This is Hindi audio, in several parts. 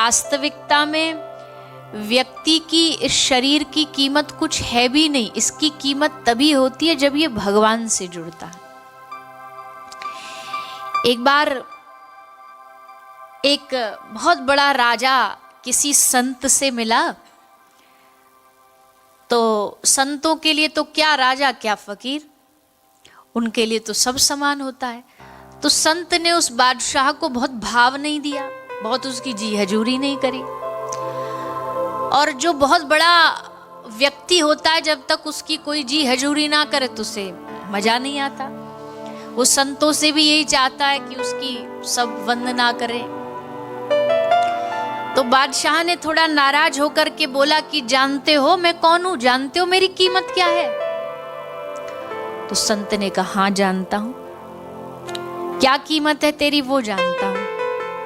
वास्तविकता में व्यक्ति की इस शरीर की कीमत कुछ है भी नहीं। इसकी कीमत तभी होती है जब ये भगवान से जुड़ता है। एक बार एक बहुत बड़ा राजा किसी संत से मिला, तो संतों के लिए तो क्या राजा क्या फकीर, उनके लिए तो सब समान होता है। तो संत ने उस बादशाह को बहुत भाव नहीं दिया, बहुत उसकी जी हजूरी नहीं करी। और जो बहुत बड़ा व्यक्ति होता है, जब तक उसकी कोई जी हजूरी ना करे तो उसे मजा नहीं आता। वो संतों से भी यही चाहता है कि उसकी सब वंदना करें। तो बादशाह ने थोड़ा नाराज होकर के बोला कि जानते हो मैं कौन हूं, जानते हो मेरी कीमत क्या है? तो संत ने कहा हाँ जानता हूं। क्या कीमत है तेरी वो जानता हूं।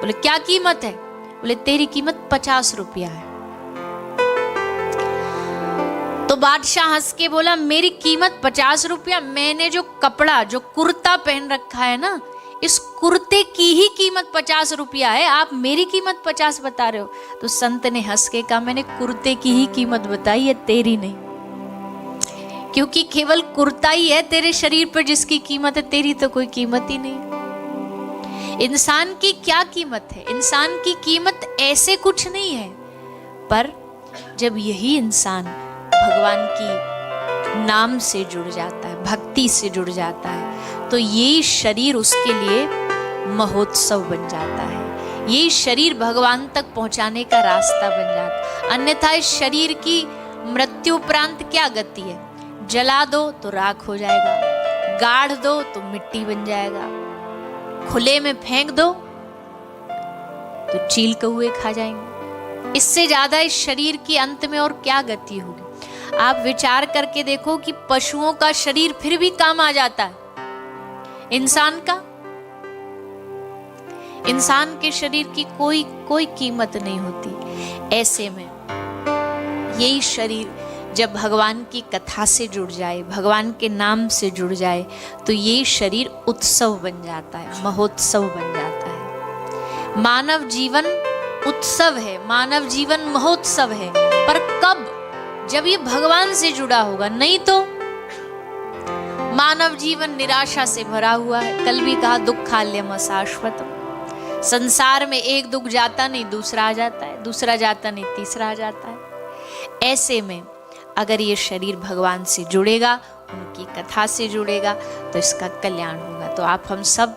बोले क्या कीमत है? बोले तेरी कीमत 50 रुपया है। तो बादशाह हंस के बोला मेरी कीमत 50 रुपया? मैंने जो कपड़ा, जो कुर्ता पहन रखा है ना, इस कुर्ते की ही कीमत 50 रुपया है, आप मेरी कीमत 50 बता रहे हो? तो संत ने हंस के कहा मैंने कुर्ते की ही कीमत बताई है, तेरी नहीं। क्योंकि केवल कुर्ता ही है तेरे शरीर पर जिसकी कीमत है, तेरी तो कोई कीमत ही नहीं। इंसान की क्या कीमत है? इंसान की कीमत ऐसे कुछ नहीं है, पर जब यही इंसान भगवान की नाम से जुड़ जाता है, भक्ति से जुड़ जाता है, तो ये शरीर उसके लिए महोत्सव बन जाता है। ये शरीर भगवान तक पहुंचाने का रास्ता बन जाता है। अन्यथा इस शरीर की मृत्यु उपरांत क्या गति है? जला दो तो राख हो जाएगा, गाड़ दो तो मिट्टी बन जाएगा, खुले में फेंक दो तो चील कौवे खा जाएंगे। इससे ज्यादा इस शरीर की अंत में और क्या गति होगी? आप विचार करके देखो कि पशुओं का शरीर फिर भी काम आ जाता है, इंसान का, इंसान के शरीर की कोई कीमत नहीं होती। ऐसे में यही शरीर जब भगवान की कथा से जुड़ जाए, भगवान के नाम से जुड़ जाए, तो ये शरीर उत्सव बन जाता है, महोत्सव बन जाता है। मानव जीवन उत्सव है, मानव जीवन महोत्सव है, पर कब? जब ये भगवान से जुड़ा होगा, नहीं तो मानव जीवन निराशा से भरा हुआ है। कल भी कहा दुःखालयम अशाश्वतम। संसार में एक दुख जाता नहीं दूसरा आ जाता है, दूसरा जाता नहीं तीसरा आ जाता है। ऐसे में अगर ये शरीर भगवान से जुड़ेगा, उनकी कथा से जुड़ेगा, तो इसका कल्याण होगा। तो आप हम सब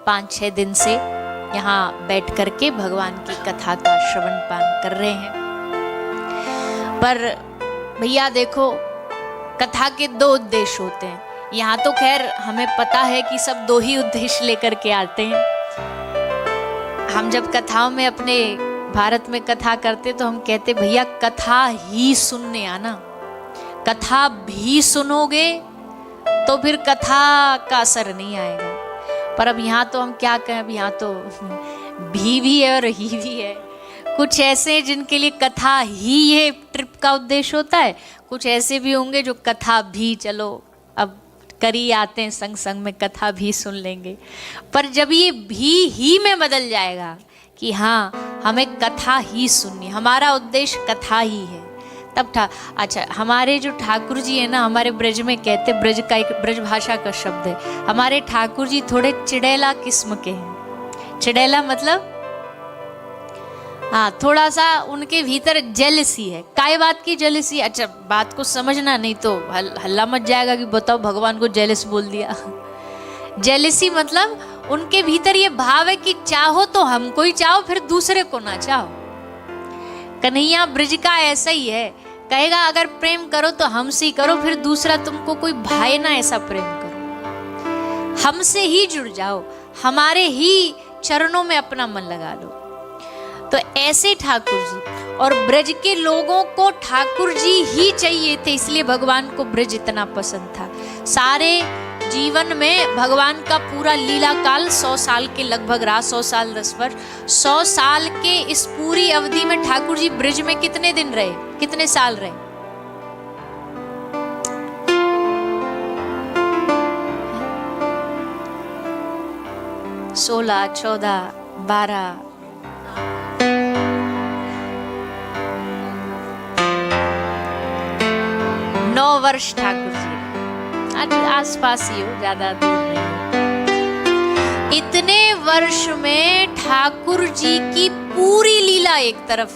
5-6 दिन से यहाँ बैठ करके भगवान की कथा का श्रवण पान कर रहे हैं। पर भैया देखो, कथा के 2 उद्देश्य होते हैं। यहाँ तो खैर हमें पता है कि सब 2 ही उद्देश्य लेकर के आते हैं। हम जब कथाओं में अपने भारत में कथा करते तो हम कहते भैया कथा ही सुनने आना, कथा भी सुनोगे तो फिर कथा का असर नहीं आएगा। पर अब यहाँ तो हम क्या कहें, अब यहाँ तो भी है और ही भी है। कुछ ऐसे जिनके लिए कथा ही ये ट्रिप का उद्देश्य होता है, कुछ ऐसे भी होंगे जो कथा भी चलो अब करी आते हैं, संग संग में कथा भी सुन लेंगे। पर जब ये भी ही में बदल जाएगा कि हाँ हमें कथा ही सुननी, हमारा उद्देश्य कथा ही है, तब अच्छा हमारे जो ठाकुर जी है ना, हमारे ब्रज में कहते, ब्रज का एक ब्रज भाषा का शब्द है, हमारे ठाकुर जी थोड़े चिड़ैला किस्म के हैं। चिड़ैला मतलब हाँ, थोड़ा सा उनके भीतर जेलसी है। काय बात की जेलसी? अच्छा बात को समझना, नहीं तो हल्ला मच जाएगा कि बताओ भगवान को जेलस बोल दिया। जेलसी मतलब उनके भीतर ये भाव है कि चाहो तो हमको ही चाहो, फिर दूसरे को ना चाहो। कन्हैया ब्रज का ऐसा ही है, कहेगा अगर प्रेम करो तो हमसे ही करो, फिर दूसरा तुमको कोई भाई ना ऐसा प्रेम करो, हमसे ही जुड़ जाओ, हमारे ही चरणों में अपना मन लगा लो। तो ऐसे ठाकुर जी, और ब्रज के लोगों को ठाकुर जी ही चाहिए थे, इसलिए भगवान को ब्रज इतना पसंद था। सारे जीवन में भगवान का पूरा लीला काल 100 साल के लगभग रहा, 100 साल 10 वर्ष। 100 साल के इस पूरी अवधि में ठाकुर जी ब्रज में कितने दिन रहे, कितने साल रहे? 16, 14, 12, वर्ष ठाकुर जी आज आसपास ही हो, ज्यादा दूर नहीं। इतने वर्ष में ठाकुर जी की पूरी लीला एक तरफ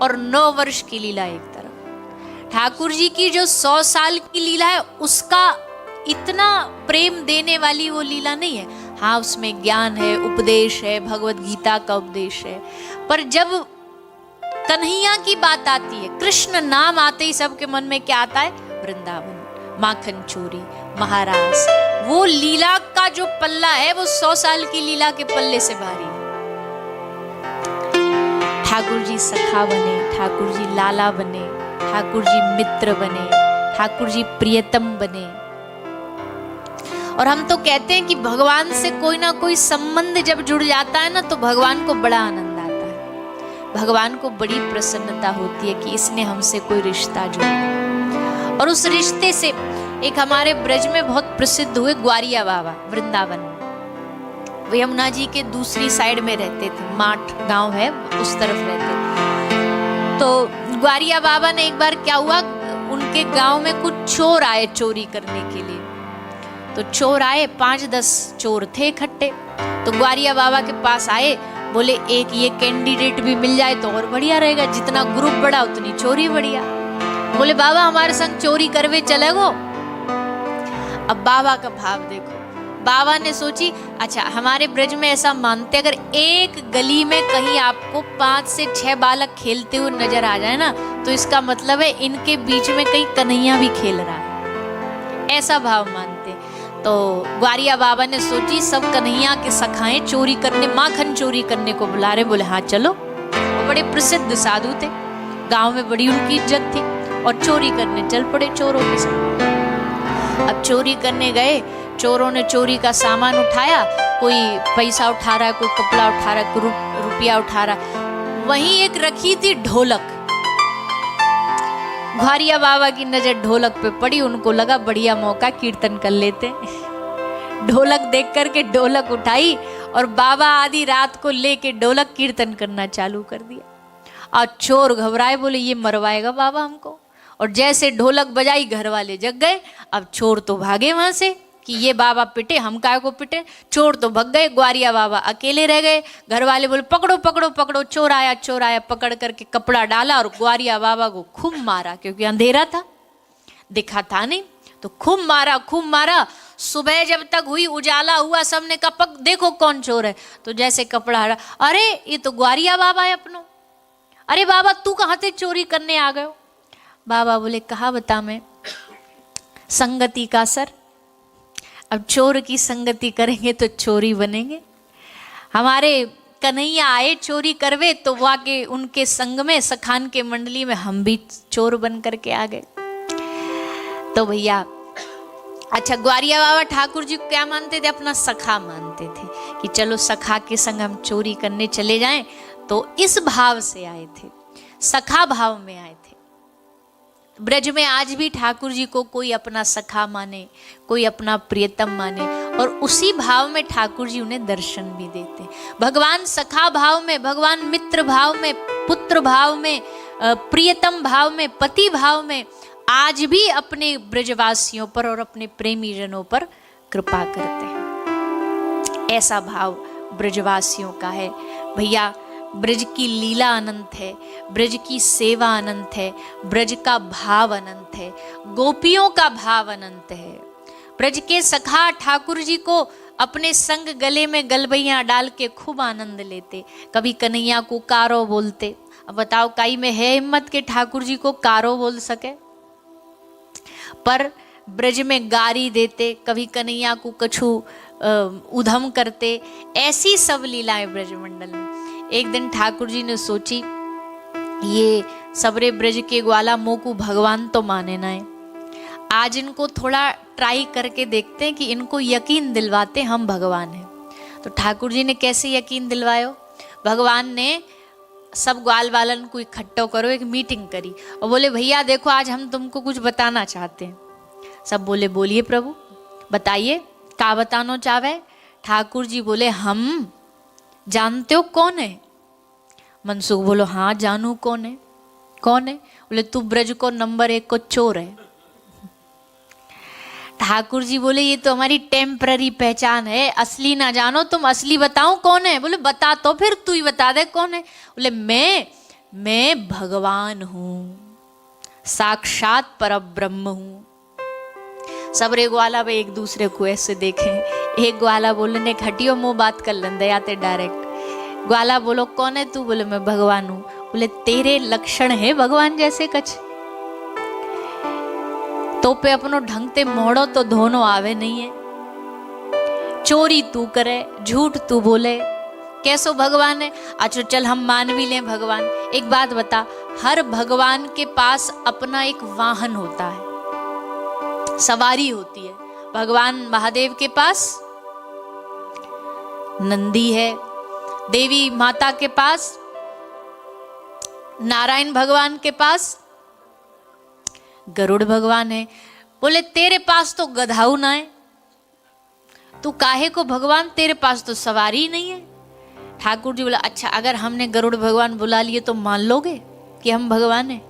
और 9 वर्ष की लीला एक तरफ। ठाकुर जी की जो 100 साल की लीला है उसका इतना प्रेम देने वाली वो लीला नहीं है। हाँ, उसमें ज्ञान है, उपदेश है, भगवत गीता का उपदेश है। पर जब कन्हैया की बात आती है, कृष्ण नाम आते ही सबके मन में क्या आता है? वृंदावन, माखन चोरी, महाराज। वो लीला का जो पल्ला है वो 100 साल की लीला के पल्ले से भारी है। ठाकुर जी सखा बने, ठाकुर जी लाला बने, ठाकुर जी मित्र बने, ठाकुर जी प्रियतम बने। और हम तो कहते हैं कि भगवान से कोई ना कोई संबंध जब जुड़ जाता है ना तो भगवान को बड़ा आनंद आता है, भगवान को बड़ी प्रसन्नता होती है कि इसने हमसे कोई रिश्ता जोड़ा। और उस रिश्ते से एक हमारे ब्रज में बहुत प्रसिद्ध हुए ग्वारिया बाबा, वृंदावन में। वो यमुना जी के दूसरी साइड में रहते थे, माठ गांव है उस तरफ रहते थे। तो ग्वारिया बाबा ने एक बार क्या हुआ, उनके गांव में कुछ चोर आए चोरी करने के लिए। तो चोर आए, 5-10 चोर थे इकट्ठे। तो ग्वारिया बाबा के पास आए, बोले एक ये कैंडिडेट भी मिल जाए तो और बढ़िया रहेगा, जितना ग्रुप बड़ा उतनी चोरी बढ़िया। बोले बाबा हमारे संग चोरी करवे चले गो। अब बाबा का भाव देखो, बाबा ने सोची अच्छा हमारे ब्रज में ऐसा मानते अगर एक गली में कहीं आपको 5 से 6 बालक खेलते हुए नजर आ जाए ना तो इसका मतलब है इनके बीच में कहीं कन्हैया भी खेल रहा है, ऐसा भाव मानते। तो ग्वारिया बाबा ने सोची सब कन्हैया के सखाएं चोरी करने, माखन चोरी करने को बुला रहे। बोले हाँ चलो। वो बड़े प्रसिद्ध साधु थे, गांव में बड़ी उनकी इज्जत थी और चोरी करने चल पड़े चोरों के साथ। अब चोरी करने गए, चोरों ने चोरी का सामान उठाया, कोई पैसा उठा रहा है, कोई कपड़ा उठा रहा है, कोई रुपया उठा रहा। वहीं एक रखी थी ढोलक। ग्वारिया बाबा की नजर ढोलक पे पड़ी, उनको लगा बढ़िया मौका, कीर्तन कर लेते। ढोलक देख करके ढोलक उठाई और बाबा आधी रात को लेके ढोलक कीर्तन करना चालू कर दिया। और चोर घबराए, बोले ये मरवाएगा बाबा हमको। और जैसे ढोलक बजाई घर वाले जग गए। अब चोर तो भागे वहां से कि ये बाबा पिटे, हम काय को पिटे। चोर तो भग गए, ग्वारिया बाबा अकेले रह गए। घर वाले बोले पकड़ो पकड़ो पकड़ो, चोर आया चोर आया। पकड़ करके कपड़ा डाला और ग्वारिया बाबा को खूब मारा, क्योंकि अंधेरा था, दिखा था नहीं, तो खूब मारा खूब मारा। सुबह जब तक हुई, उजाला हुआ, सबने कहा पक देखो कौन चोर है। तो जैसे कपड़ा हटा, अरे ये तो ग्वारिया बाबा है अपनो। अरे बाबा तू कहाँ से चोरी करने आ गए हो? बाबा बोले कहा बता मैं, संगति का असर। अब चोर की संगति करेंगे तो चोरी बनेंगे। हमारे कन्हैया आए चोरी करवे तो वाके उनके संग में, सखान के मंडली में हम भी चोर बन करके आ गए। तो भैया अच्छा, ग्वारिया बाबा ठाकुर जी को क्या मानते थे? अपना सखा मानते थे कि चलो सखा के संग हम चोरी करने चले जाएं। तो इस भाव से आए थे, सखा भाव में आए थे। ब्रज में आज भी ठाकुर जी को कोई अपना सखा माने, कोई अपना प्रियतम माने, और उसी भाव में ठाकुर जी उन्हें दर्शन भी देते। भगवान सखा भाव में, भगवान मित्र भाव में, पुत्र भाव में, प्रियतम भाव में, पति भाव में आज भी अपने ब्रजवासियों पर और अपने प्रेमी जनों पर कृपा करते हैं। ऐसा भाव ब्रजवासियों का है। भैया ब्रज की लीला अनंत है, ब्रज की सेवा अनंत है, ब्रज का भाव अनंत है, गोपियों का भाव अनंत है। ब्रज के सखा ठाकुर जी को अपने संग गले में गलबैयां डाल के खूब आनंद लेते। कभी कन्हैया को कारो बोलते। अब बताओ काई में है हिम्मत के ठाकुर जी को कारो बोल सके? पर ब्रज में गारी देते, कभी कन्हैया को कछु उधम करते। ऐसी सब लीलाएं ब्रज मंडल में। एक दिन ठाकुर जी ने सोची ये सबरे ब्रज के ग्वाला मोकू भगवान तो माने ना है, आज इनको थोड़ा ट्राई करके देखते हैं कि इनको यकीन दिलवाते हम भगवान हैं। तो ठाकुर जी ने कैसे यकीन दिलवायो? भगवान ने सब ग्वाल वालन को इकट्ठो करो, एक मीटिंग करी और बोले भैया देखो आज हम तुमको कुछ बताना चाहते हैं। सब बोले बोलिए प्रभु बताइए, क्या बताना चाहे? ठाकुर जी बोले हम जानते हो कौन है? मनसुख बोलो हाँ जानू कौन है। कौन है? बोले तू ब्रज को नंबर 1 को चोर है। ठाकुर जी बोले ये तो हमारी टेम्पररी पहचान है, असली ना जानो तुम, असली बताऊं कौन है? बोले बता तो फिर, तू ही बता दे कौन है। बोले मैं भगवान हूं, साक्षात परब्रह्म हूं। सबरे ग्वाला वे एक दूसरे को ऐसे देखे। एक ग्वाला बोलने हटियो मुंह बात कर लें दयाते डायरेक्ट। ग्वाला बोलो कौन है तू? बोले मैं भगवान हूं। बोले तेरे लक्षण है भगवान जैसे कछ, तो पे अपनो ढंग ते मोड़ो तो धोनो आवे नहीं है। चोरी तू करे, झूठ तू बोले, कैसो भगवान है? अच्छा चल हम मान भी लें भगवान। एक बात बता, हर भगवान के पास अपना एक वाहन होता है, सवारी होती है। भगवान महादेव के पास नंदी है, देवी माता के पास, नारायण भगवान के पास गरुड़ भगवान है। बोले तेरे पास तो गधाऊ ना है, तू काहे को भगवान, तेरे पास तो सवारी ही नहीं है। ठाकुर जी बोला अच्छा अगर हमने गरुड़ भगवान बुला लिए तो मान लोगे कि हम भगवान हैं?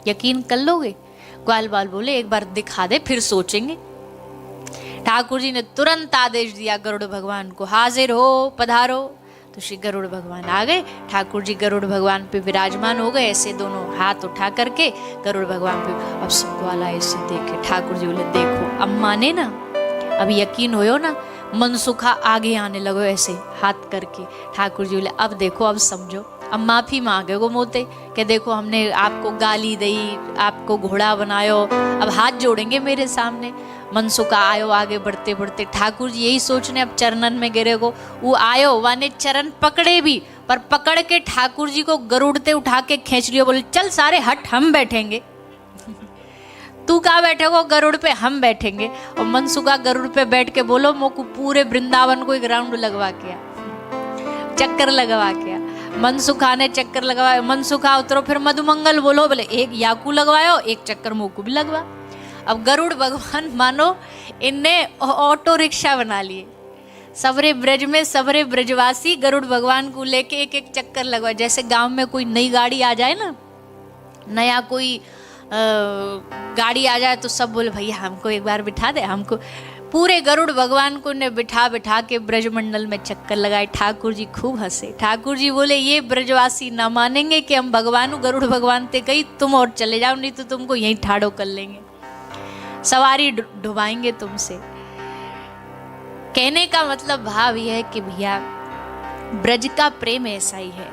यकीन कर लोगे? ग्वाल बाल बोले एक बार दिखा दे फिर सोचेंगे। ठाकुर जी ने तुरंत आदेश दिया गरुड़ भगवान को, हाजिर हो पधारो। तो श्री गरुड़ भगवान आ गए। ठाकुर जी गरुड़ भगवान पे विराजमान हो गए, ऐसे दोनों हाथ उठा करके गरुड़ भगवान पे। अब सब ग्वाला ऐसे देखे। ठाकुर जी बोले देखो अब माने ना, अब यकीन होयो ना? मनसुखा आगे आने लगो ऐसे हाथ करके। ठाकुर जी बोले अब देखो, अब समझो, अब माफी मांगे गो मोते कि देखो हमने आपको गाली दी, आपको घोड़ा बनायो, अब हाथ जोड़ेंगे मेरे सामने। मनसुखा आयो आगे बढ़ते बढ़ते। ठाकुर जी यही सोचने अब चरणन में गिरे गो। वो आयो वाने चरण पकड़े भी, पर पकड़ के ठाकुर जी को गरुड़ते उठा के खींच लियो। बोले चल सारे हट, हम बैठेंगे। तू कहाँ बैठेगो? गरुड़ पे हम बैठेंगे। और मनसुखा गरुड़ पे बैठ के बोलो मोको पूरे वृंदावन को एक राउंड लगवा के, चक्कर लगवा के। मनसुखा ने चक्कर लगवाया। मनसुखा उतरो फिर मधुमंगल बोलो, बोले एक याकू लगवायो, एक चक्कर मोको भी लगवा। अब गरुड़ भगवान मानो इनने ऑटो रिक्शा बना लिए। सबरे ब्रज में सबरे ब्रजवासी गरुड़ भगवान को लेके एक एक चक्कर लगवा। जैसे गांव में कोई नई गाड़ी आ जाए ना, नया कोई गाड़ी आ जाए तो सब बोले भैया हमको एक बार बिठा दे, हमको। पूरे गरुड़ भगवान को ने बिठा बिठा के ब्रजमंडल में चक्कर लगाए। ठाकुर जी खूब हंसे। ठाकुर जी बोले ये ब्रजवासी ना मानेंगे कि हम भगवान हूँ। गरुड़ भगवान ते कही तुम और चले जाओ, नहीं तो तुमको यहीं ठाड़ो कर लेंगे, सवारी डुबाएंगे तुमसे। कहने का मतलब भाव यह है कि भैया ब्रज का प्रेम ऐसा ही है।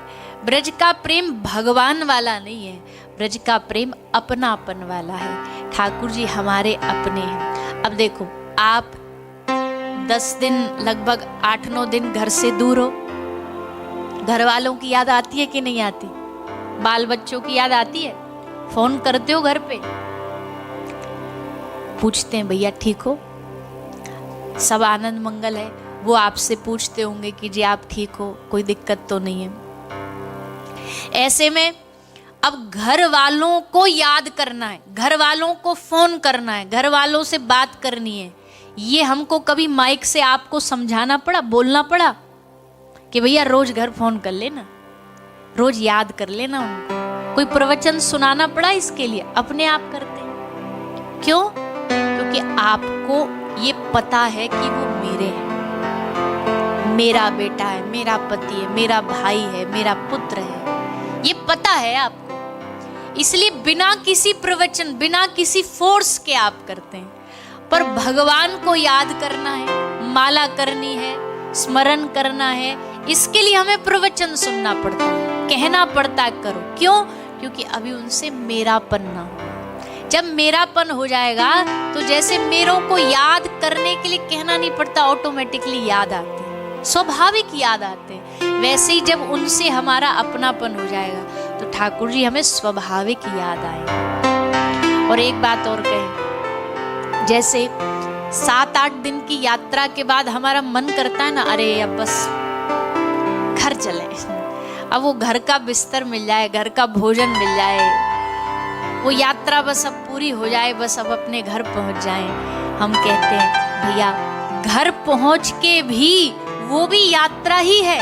ब्रज का प्रेम भगवान वाला नहीं है, ब्रज का प्रेम अपनापन वाला है। ठाकुर जी हमारे अपने हैं। अब देखो आप 10 दिन लगभग 8-9 दिन घर से दूर हो, घर वालों की याद आती है कि नहीं आती? बाल बच्चों की याद आती है? फोन करते हो घर पे, पूछते हैं भैया ठीक हो, सब आनंद मंगल है? वो आपसे पूछते होंगे कि जी आप ठीक हो, कोई दिक्कत तो नहीं है? ऐसे में अब घर वालों को याद करना है, घर वालों को फोन करना है, घर वालों से बात करनी है। ये हमको कभी माइक से आपको समझाना पड़ा, बोलना पड़ा कि भैया रोज घर फोन कर लेना, रोज याद कर लेना उनको? कोई प्रवचन सुनाना पड़ा इसके लिए? अपने आप करते हैं। क्यों? क्योंकि आपको ये पता है कि वो मेरे हैं, मेरा बेटा है, मेरा पति है, मेरा भाई है, मेरा पुत्र है, ये पता है आपको। इसलिए बिना किसी प्रवचन, बिना किसी फोर्स के आप करते हैं। पर भगवान को याद करना है, माला करनी है, स्मरण करना है, इसके लिए हमें प्रवचन सुनना पड़ता है, कहना पड़ता है करो। क्यों? क्योंकि अभी उनसे मेरापन ना हो। जब मेरापन हो जाएगा तो जैसे मेरों को याद करने के लिए कहना नहीं पड़ता, ऑटोमेटिकली याद आते हैं, स्वाभाविक याद आते हैं। वैसे ही जब उनसे हमारा अपनापन हो जाएगा तो ठाकुर जी हमें स्वाभाविक याद आएगा। और एक बात और कहें, जैसे 7-8 दिन की यात्रा के बाद हमारा मन करता है ना, अरे अब बस घर चले, अब वो घर का बिस्तर मिल जाए, घर का भोजन मिल जाए, वो यात्रा बस अब पूरी हो जाए, बस अब अपने घर पहुंच जाएं। हम कहते हैं भैया घर पहुंच के भी वो भी यात्रा ही है।